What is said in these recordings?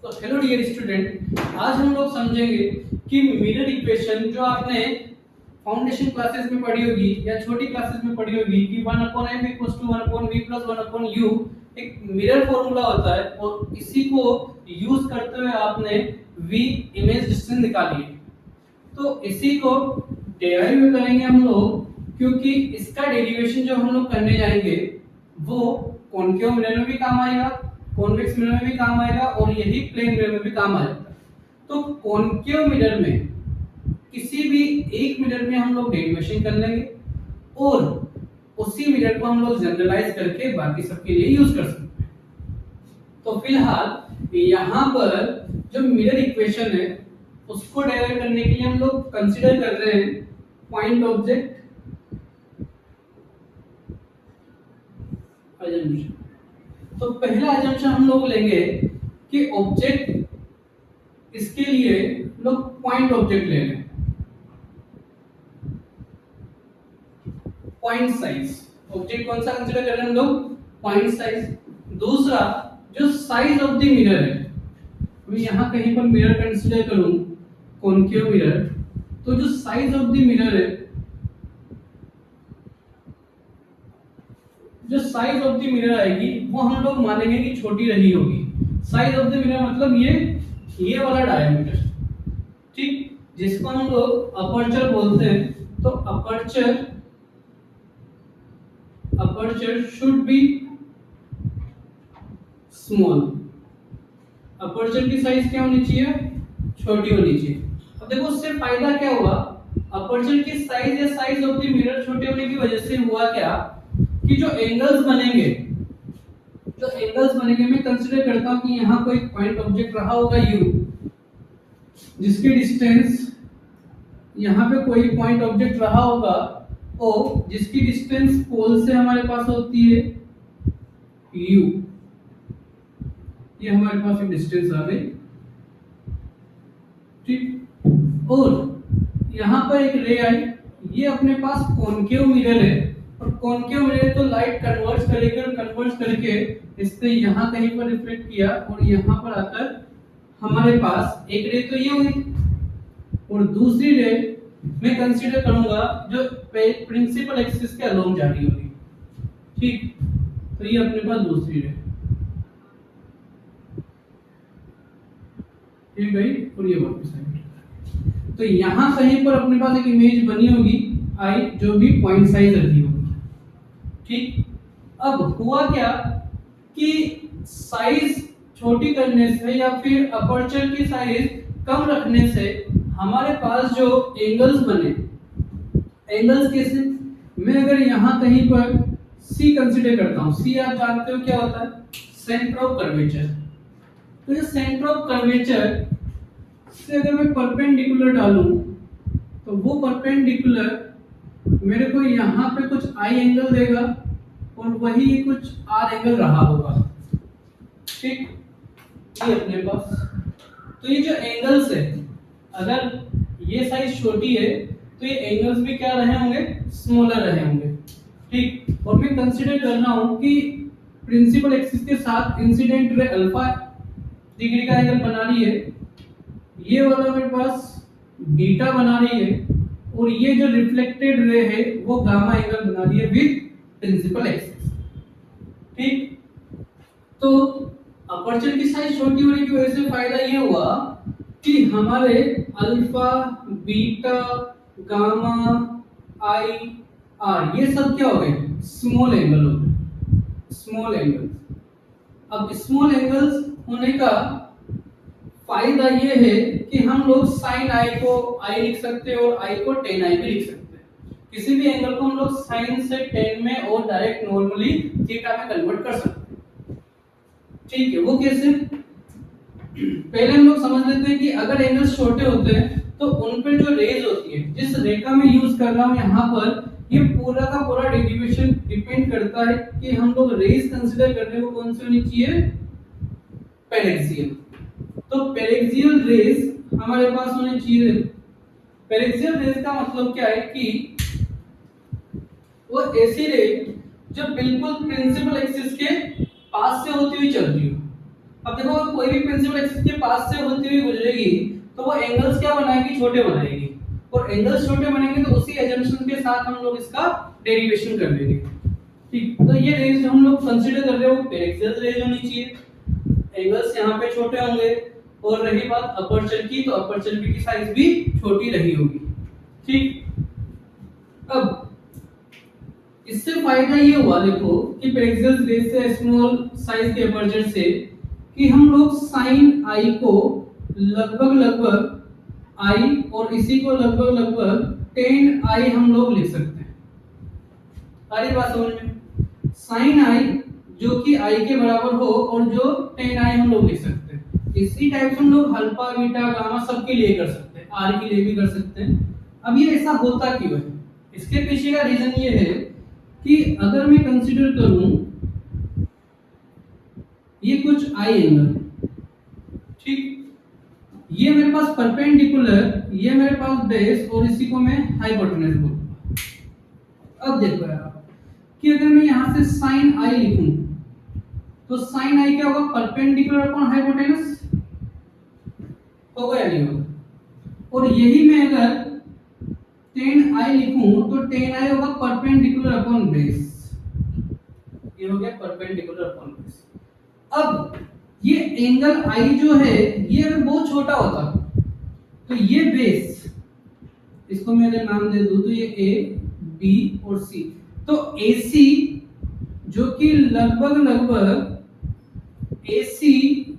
तो hello dear student, आज हम लोग समझेंगे कि मिरर इक्वेशन जो आपने फाउंडेशन क्लासेस में पढ़ी होगी या छोटी क्लासेस में पढ़ी होगी कि 1/m = 1/v + 1/u एक मिरर फॉर्मूला होता है और इसी को यूज करते हुए आपने v इमेज डिस्टेंस निकाली है। तो इसी को डेराइव करेंगे हम लोग, क्योंकि इसका डेरिवेशन जो हम लोग करने जाएंगे वो कॉनकेव मिरर में भी काम आएगा, कॉन्वेक्स मिरर में भी काम आएगा और यही प्लेन मिरर में भी काम आएगा। तो कॉनकेव मिरर में किसी भी एक मिरर में हम लोग डेरिवेशन कर लेंगे और उसी मिरर को हम लोग जनरलाइज करके बाकी सबके लिए यूज कर सकते हैं। तो फिलहाल यहाँ पर जो मिरर इक्वेशन है उसको डेराइव करने के लिए हम लोग कंसीडर कर रहे हैं पॉइंट ऑब्जेक्ट अजम्पशन। तो पहला अजम्पशन हम लोग लेंगे कि ऑब्जेक्ट, इसके लिए लोग पॉइंट ऑब्जेक्ट ले लें, पॉइंट साइज। ऑब्जेक्ट कौन सा कंसीडर कर रहे हैं हम लोग? Point size. दूसरा जो साइज ऑफ द मिरर है, मैं यहाँ कहीं पर मिरर कंसीडर करूं कॉनकेव मिरर, तो जो साइज ऑफ द मिरर है, जो साइज ऑफ द मिरर आएगी वो हम लोग मानेंगे कि छोटी रही होगी। साइज ऑफ द मिरर मतलब ये वाला डायमीटर, ठीक, जिसको हम लोग अपर्चर बोलते हैं। तो aperture should be small. Aperture की साइज क्या होनी चाहिए? छोटी होनी चाहिए। अब देखो उससे फायदा क्या हुआ? अपर्चर की साइज या साइज ऑफ द मिरर छोटे होने की वजह से हुआ क्या कि जो एंगल्स बनेंगे, मैं कंसीडर करता हूं कि यहाँ कोई पॉइंट ऑब्जेक्ट रहा होगा u, जिसकी डिस्टेंस, यहाँ पे कोई पॉइंट ऑब्जेक्ट रहा होगा o, जिसकी डिस्टेंस पोल से हमारे पास होती है u। ये हमारे पास एक डिस्टेंस आ गई, ठीक। और यहाँ पर एक रे आई, ये अपने पास कॉनकेव मिरर है और कॉनकेव मिरर तो लाइट कन्वर्ज करके इससे यहाँ कहीं पर रिफ्लेक्ट किया और यहाँ पर आकर हमारे पास एक रे तो ये हुई और दूसरी रे मैं कंसीडर करूंगा जो प्रिंसिपल एक्सिस के अलोंग जा रही होगी, ठीक। तो ये अपने पास दूसरी रे ये गई और ये वापस आई। तो यहाँ कहीं पर अपने पास एक इमेज बनी होगी आई, जो भी पॉइंट साइज रही होगी, ठीक। अब हुआ क्या कि साइज छोटी करने से या फिर अपर्चर की साइज कम रखने से हमारे पास जो एंगल्स बने, एंगल्स कैसे? मैं अगर यहाँ कहीं पर C कंसीडर करता हूँ, C आप जानते हो क्या होता है? Centre of curvature. तो ये सेंटर ऑफ कर्वेचर से अगर मैं परपेंडिकुलर डालूं तो वो परपेंडिकुलर मेरे को यहाँ पे कुछ I एंगल देगा और वही कुछ R एंगल रहा होगा, ठीक। ये अपने पास, तो ये जो एंगल्स है, अगर ये साइज छोटी है तो ये एंगल्स भी क्या रहे होंगे? स्मॉलर रहे होंगे, ठीक। और मैं कंसीडर कर रहा हूँ कि प्रिंसिपल एक्सिस के साथ इंसिडेंट रे अल्फा डिग्री का एंगल बना रही है, ये वाला मेरे पास बीटा बना रही है और ये जो रिफ्लेक्टेड रे है वो गामा एंगल बना रही है विद प्रिंसिपल एक्सिस, ठीक। तो अपर्चर की साइज छोटी होने की वजह से फायदा ये हुआ कि हमारे alpha, beta, gamma, I, R ये सब क्या हो गए? स्मॉल एंगल हो गए, स्मॉल एंगल्स। अब स्मॉल एंगल्स होने का फायदा ये है कि हम लोग sin i को i लिख सकते हैं और i को tan i भी लिख सकते हैं। किसी भी एंगल को हम लोग sin से tan में और डायरेक्ट नॉर्मली थीटा में कन्वर्ट कर सकते हैं, ठीक है। वो कैसे? पहले हम लोग समझ लेते हैं कि अगर एंगल्स छोटे होते हैं तो उन पर जो रेज होती है, जिस रे का मैं यूज कर रहा हूँ यहाँ पर, ये पूरा का पूरा डेरिवेशन डिपेंड करता है कि हम लोग रेज कंसीडर करने को कौन सी होनी चाहिए? पेरेक्सियल। तो पेरेक्सियल रेज हमारे पास होने चाहिए। पेरेक्सियल रेज का मतलब क्या है कि वो ऐसी रे जो बिल्कुल प्रिंसिपल एक्सिस के पास से होती हुई चलती हो। अब देखो कोई भी प्रिंसिपल एक्सिस के पास से होती हुई गुजरेगी तो वो एंगल्स क्या बनाएगी, छोटे बनाएगी, और एंगल्स छोटे बनेंगे तो उसी एजम्पशन के साथ हम लोग इसका डेरिवेशन कर लेंगे। ठीक, तो ये रेज जो हम लोग कंसीडर कर रहे हो पेरिक्सियल रेज होनी चाहिए, एंगल्स यहाँ पे छोटे होंगे, और रही बात अपर्चर की तो अपर्चर की साइज भी छोटी रही होगी। ठीक, अब इससे फायदा ये हुआ देखो कि पेरिक्सियल रेज से स्मॉल साइज के अपर्चर से कि हम लोग साइन आई को लगभग आई और इसी को लगभग 10 आई हम लोग लिख सकते हैं। सारी बात समझ में, साइन आई जो कि आई के बराबर हो और जो 10 आई हम लोग लिख सकते हैं। इसी टाइप से हम लोग अल्फा बीटा गामा सब के लिए कर सकते हैं, आर के लिए भी कर सकते हैं। अब ये ऐसा होता क्यों है, इसके पीछे का रीजन ये है कि अगर मैं कंसीडर करूं ये कुछ आई एंगल, ठीक, ये मेरे पास परपेंडिकुलर, ये मेरे पास बेस और इसी को मैं हाइपोटेनस बोलूंगा। अब देखो यार कि अगर मैं यहां से साइन आई लिखूं तो साइन आई क्या होगा, परपेंडिकुलर अपॉन हाइपोटेनस होगा या नहीं होगा, और यही मैं अगर 10 आई लिखूं तो 10 आई होगा परपेंडिकुलर अपॉन बेस, ये हो गया परपेंडिकुलर अपॉन बेस। अब ये एंगल आई जो है ये अगर बहुत छोटा होता तो ये बेस, इसको मैं अगर नाम दे दूं तो ये ए बी और सी, तो AC जो कि लगभग AC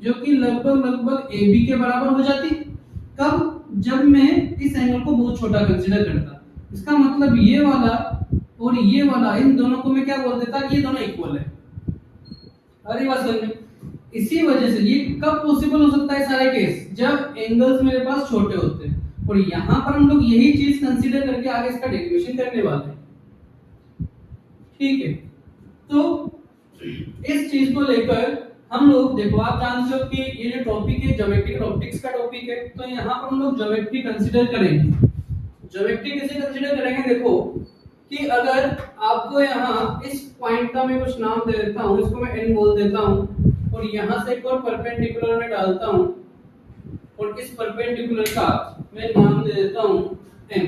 जो कि लगभग AB के बराबर हो जाती। कब, जब मैं इस एंगल को बहुत छोटा कंसीडर करता। इसका मतलब ये वाला और ये वाला, इन दोनों को मैं क्या बोल देता कि ये दोनों इक्वल है। अरे बात समझ में, इसी वजह से ये कब पॉसिबल हो सकता है सारे केस, जब एंगल्स मेरे पास छोटे होते हैं, और यहाँ पर हम लोग यही चीज कंसीडर करके आगे इसका डेरिवेशन करने वाले हैं। ठीक है, तो इस चीज को लेकर हम लोग देखो, आप जानते हो कि ये जो टॉपिक है ज्योमेट्रिक ऑप्टिक्स का टॉपिक है, तो यहाँ पर हम लोग ज्योमेट्री कंसीडर करेंगे। ज्योमेट्री कैसे कंसीडर करेंगे, देखो कि अगर आपको यहाँ इस पॉइंट का मैं कुछ नाम दे देता हूँ, इसको मैं n बोल देता हूँ, और यहाँ से एक और परपेंडिकुलर में डालता हूँ, और इस परपेंडिकुलर का मैं नाम दे देता हूँ m।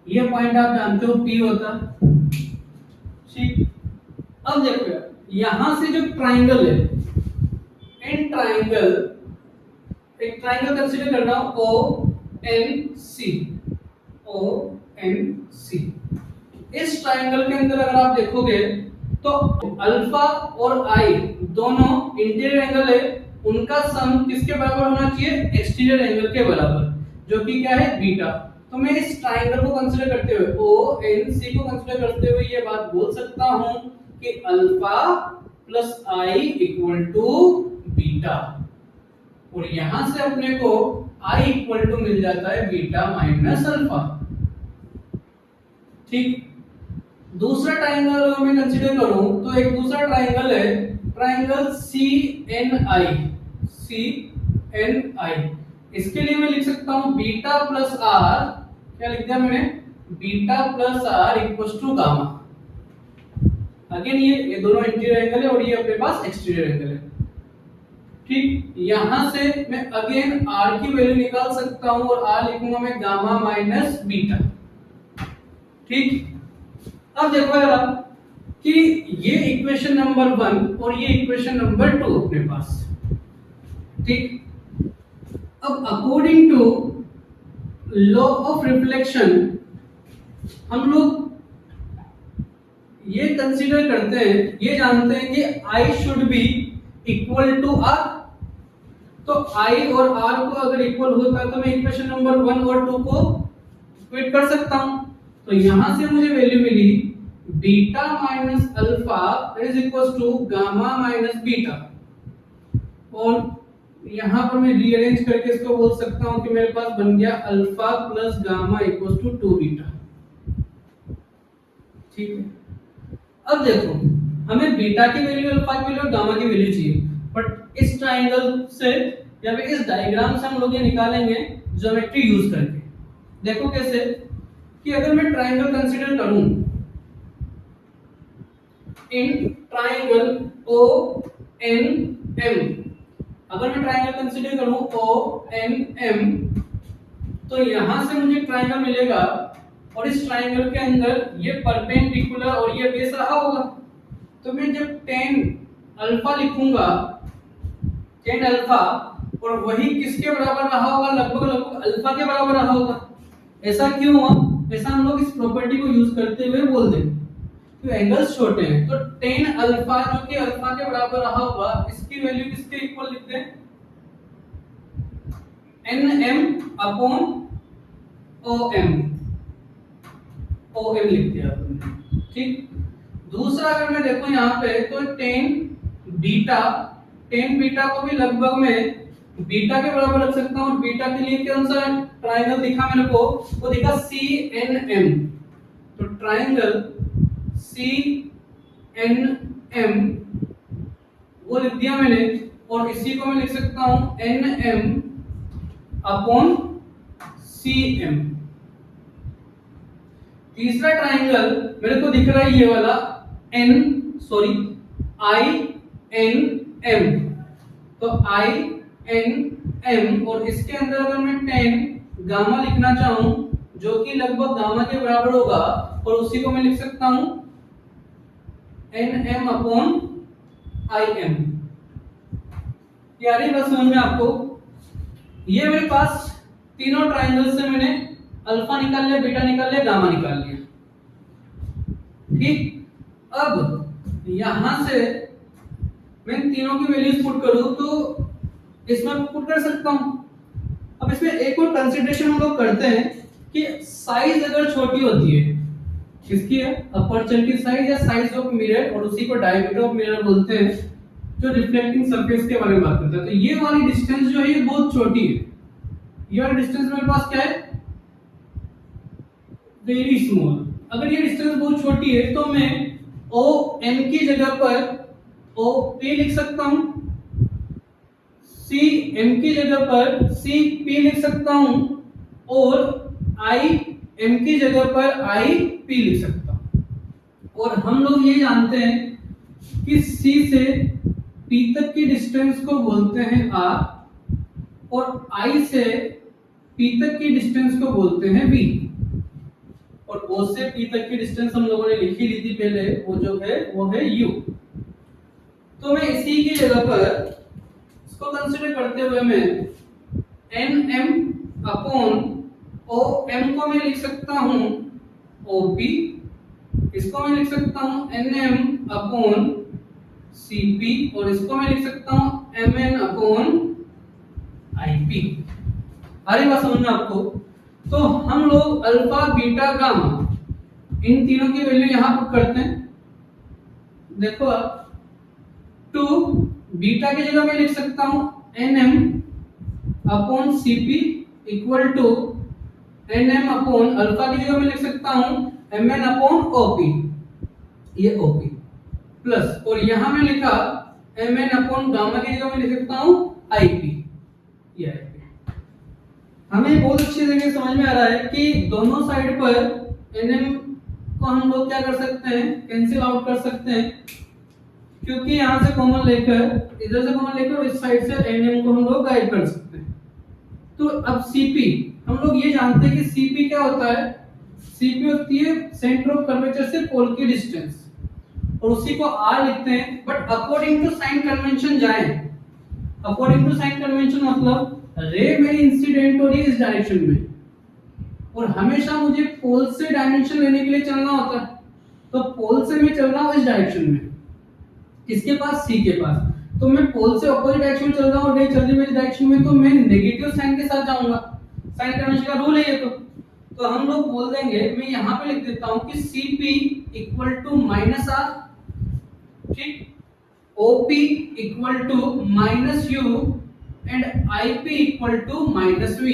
ये पॉइंट आप जानते हो P होता, ठीक। अब देखो यार यहां से जो ट्राइंगल है, इन ट्राइंगल, एक ट्राइंगल कंसीडर कर रहा हूं ONC, ONC। इस ट्राइंगल के अंदर अगर आप देखोगे तो अल्फा और आई दोनों इंटीरियर एंगल है, उनका सम किसके बराबर होना चाहिए, एक्सटीरियर एंगल के बराबर, जो कि क्या है बीटा। तो मैं इस ट्राइंगल को कंसीडर करते हुए ONC को कंसीडर करते हुए ये बात बोल सकता हूं कि alpha plus I equal to beta, और यहां से अपने को आई इक्वल टू मिल जाता है बीटा माइनस अल्फा। ठीक, दूसरा ट्राइंगल अगर मैं कंसीडर करूं तो एक दूसरा ट्राइंगल है, ट्राइंगल CNI, CNI। इसके लिए मैं लिख सकता हूं बीटा प्लस आर, क्या लिख दिया मैंने, beta plus R equals to gamma. Again ये दोनों इंटीरियर एंगल है और ये अपने पास एक्सटीरियर एंगल है। ठीक, यहां से मैं अगेन आर की वैल्यू निकाल सकता हूं और आर लिखूंगा मैं गामा माइनस बीटा। ठीक, अब देखो यार कि ये इक्वेशन नंबर 1 और ये इक्वेशन नंबर 2 अपने पास। ठीक, अब according to law of reflection हम लोग ये कंसीडर करते हैं, ये जानते हैं कि I should be equal to R। तो I और R को अगर इक्वल होता है तो मैं इक्वेशन नंबर 1 और 2 को स्प्लिट कर सकता हूं। तो यहां से मुझे वैल्यू मिली beta minus alpha is equal to gamma minus beta, और यहां पर मैं रीअरेंज करके इसको बोल सकता हूं कि मेरे पास बन गया alpha plus gamma equal to 2 beta. ठीक है, अब देखो हमें बीटा की वैल्यू, अल्फा की वैल्यू और गामा की वैल्यू चाहिए, बट इस ट्रायंगल से या फिर इस डायग्राम से हम लोग ये निकालेंगे ज्योमेट्री यूज करके। देखो कैसे कि अगर मैं ट्रायंगल कंसीडर करूं, in triangle ONC N M, अगर मैं ट्राइंगल कंसीडर करूं ओ एन एम, तो यहां से मुझे ट्राइंगल मिलेगा और इस ट्राइंगल के अंदर ये परपेंडिकुलर और ये बेस रहा होगा। तो मैं जब टेन अल्फा लिखूंगा, टेन अल्फा, और वही किसके बराबर रहा होगा, लगभग लगभग अल्फा के बराबर रहा होगा। ऐसा क्यों हुआ? ऐसा हम लोग इस प्रॉपर्टी को यूज करते हुए बोल देंगे। तो एंगल्स छोटे हैं तो टेन अल्फा जो कि अल्फा के बराबर रहा होगा, इसकी वैल्यू किसके इक्वल लिखते हैं? N M upon O M, O M लिख दिया आपने, ठीक। दूसरा अगर मैं देखूं यहाँ पे तो टेन बीटा, टेन बीटा को भी लगभग में बीटा के बराबर रख सकता हूँ। बीटा के लिए कौन सा ट्राइंगल दिखा मेरे को? वो दिखा सी एन एम। तो ट्राइंगल सी एन एम वो लिख दिया मैंने, और इसी को मैं लिख सकता हूँ N M upon C M. तीसरा ट्राइंगल मेरे को दिख रहा है ये वाला आई एन एम। तो आई एन एम, और इसके अंदर अगर मैं 10 गामा लिखना चाहूं जो कि लगभग गामा के बराबर होगा, और उसी को मैं लिख सकता हूं N M upon I M. यारी बस समझ में आपको? ये मेरे पास तीनों ट्राइंगल से मैंने अल्फा निकाल लिया, बीटा निकाल लिया, गामा निकाल लिया, ठीक। अब यहां से मैं तीनों की वैल्यूज पुट करूं तो इसमें पुट कर सकता हूं। अब इसमें एक और कंसीडरेशन हम लोग करते हैं कि साइज अगर छोटी होती है, किसकी है? अपर्चर की साइज या साइज ऑफ मिरर, और उसी को डायमीटर ऑफ मिरर बोलते हैं, जो रिफ्लेक्टिंग सरफेस के बारे में बात करता है। तो ये वाली डिस्टेंस जो है ये बहुत छोटी है। ये वाली डिस्टेंस मेरे पास क्या है? Very small. अगर ये डिस्टेंस बहुत छोटी है तो मैं ओ एम की जगह पर ओ पी लिख सकता हूं, सी एम की जगह पर सी पी लिख सकता हूं, और आई एम की जगह पर आई पी लिख सकता हूं। और हम लोग ये जानते हैं कि सी से पी तक की डिस्टेंस को बोलते हैं आर, और आई से पी तक की डिस्टेंस को बोलते हैं वी। और ओ से पी तक की डिस्टेंस हम लोगों ने लिखी ली थी पहले, वो जो है वो है यू। तो मैं इसी की जगह पर इसको कंसीडर करते हुए मैं N M upon O M को मैं लिख सकता हूं ओ पी, इसको मैं लिख सकता हूं N M upon C P, और इसको मैं लिख सकता हूं M N upon I P. आ रही बात समझ में आपको? तो हम लोग अल्फा बीटा गामा इन तीनों की वैल्यू यहां पुट करते हैं। देखो आप, टू बीटा की जगह मैं लिख सकता हूं N M upon C P equal to N M upon alpha की जगह मैं लिख सकता हूं M N upon O P, ये ओ पी प्लस, और यहां मैं लिखा एम एन अपॉन गामा की जगह मैं लिख सकता हूं आई पी, ये आई पी। हमें बहुत अच्छी तरीके समझ में आ रहा है कि दोनों साइड पर एन एम को हम लोग क्या कर सकते हैं? कैंसिल आउट कर सकते हैं, क्योंकि यहां से कॉमन लेकर, इधर से कॉमन लेकर, और इस साइड से एन एम को हम लोग गाइड कर सकते हैं। तो अब सीपी, हम लोग ये जानते हैं कि सीपी क्या होता है? सीपी होती है सेंटर ऑफ कर्वेचर से पोल की डिस्टेंस, और उसी को आर लिखते हैं। But according to sign convention जाएं, अकॉर्डिंग टू साइन कन्वेंशन मतलब रे मेरी इंसिडेंट हो रही है इस डायरेक्शन में, और हमेशा मुझे पोल से डायमेंशन लेने के लिए चलना होता है। तो पोल से मैं चल रहा हूं इस डायरेक्शन में, किसके पास? सी के पास। तो मैं पोल से अपोजिट डायरेक्शन में चल रहा हूं और रे चल रही है इस डायरेक्शन में, तो मैं नेगेटिव साइन के साथ जाऊंगा। साइन कन्वेंशन का रूल है ये। तो हम लोग बोल देंगे, मैं यहां पे लिख देता हूं कि Cp equal to minus R, ठीक, OP equal to minus U, and IP equal to minus V.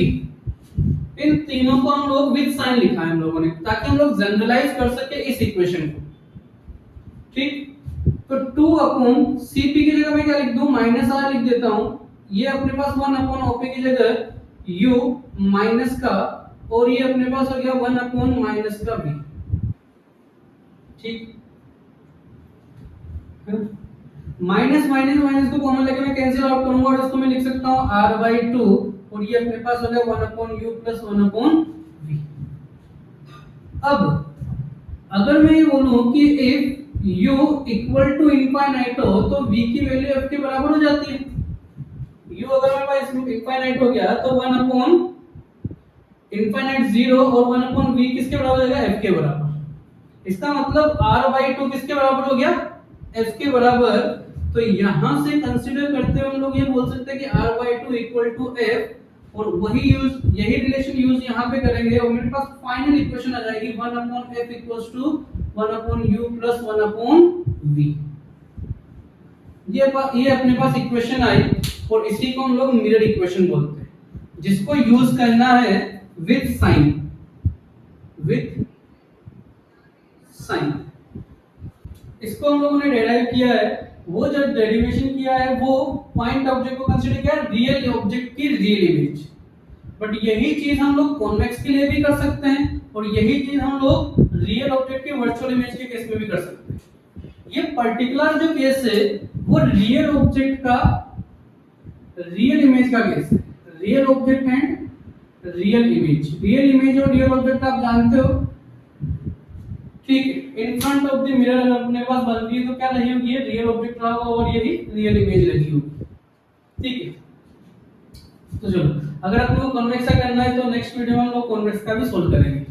इन तीनों को हम लोग विद साइन लिखा है हम लोगों ने, ताकि हम लोग जनरलाइज कर सके इस इक्वेशन को, ठीक। तो 2 अपॉन Cp की जगह मैं क्या लिख दूं? माइनस आर लिख देता हूं। ये अपने पास 1 अपॉन OP की जगह u माइनस का, और ये अपने पास हो गया 1 अपॉन माइनस का v, ठीक। माइनस माइनस माइनस को कॉमन लेके मैं कैंसिल आउट करूंगा और इसको मैं लिख सकता हूं r/2 और ये अपने पास हो गया 1/u + 1/v। अब अगर मैं ये बोलूं कि if u equal to infinite हो तो v की वैल्यू f के बराबर हो जाती है। u अगर मेरे पास इनफाइनाइट हो गया तो 1 इनफाइनाइट 0 और 1/v किसके बराबर हो जाएगा, f के बराबर। इसका मतलब r/2 किसके बराबर हो गया, f के बराबर। तो यहां से कंसीडर करते हुए हम लोग ये बोल सकते हैं कि r/2 इक्वल टू f और यही रिलेशन यूज यहां पे करेंगे और मेरे पास फाइनल इक्वेशन आ जाएगी 1/f equals to 1/u + 1/v। ये अपने पास इक्वेशन आई और इसी को हम लोग मिरर इक्वेशन बोलते हैं, जिसको यूज करना है विद साइन। इसको हम लोगों ने डेराइव किया है, वो जो डेरिवेशन किया है वो पॉइंट ऑब्जेक्ट को कंसीडर किया रियल ऑब्जेक्ट की रियल इमेज। बट यही चीज हम लोग कॉन्वेक्स के लिए भी कर सकते हैं और यही चीज हम लोग रियल ऑब्जेक्ट के वर्चुअल इमेज के केस में भी कर सकते हैं। ये पर्टिकुलर जो केस है वो रियल ऑब्जेक्ट का रियल इमेज का केस है, real object and real image. Real image और रियल ऑब्जेक्ट आप जानते हो, ठीक है। In front of the mirror अगर अपने पास बन रही है तो क्या लगी होगी, रियल ऑब्जेक्ट रहा होगा और यही रियल इमेज लगी होगी, ठीक है। तो चलो, अगर आपको कॉन्वेक्स का करना है तो नेक्स्ट वीडियो में हम लोग कॉन्वेक्स का भी सोल्व करेंगे।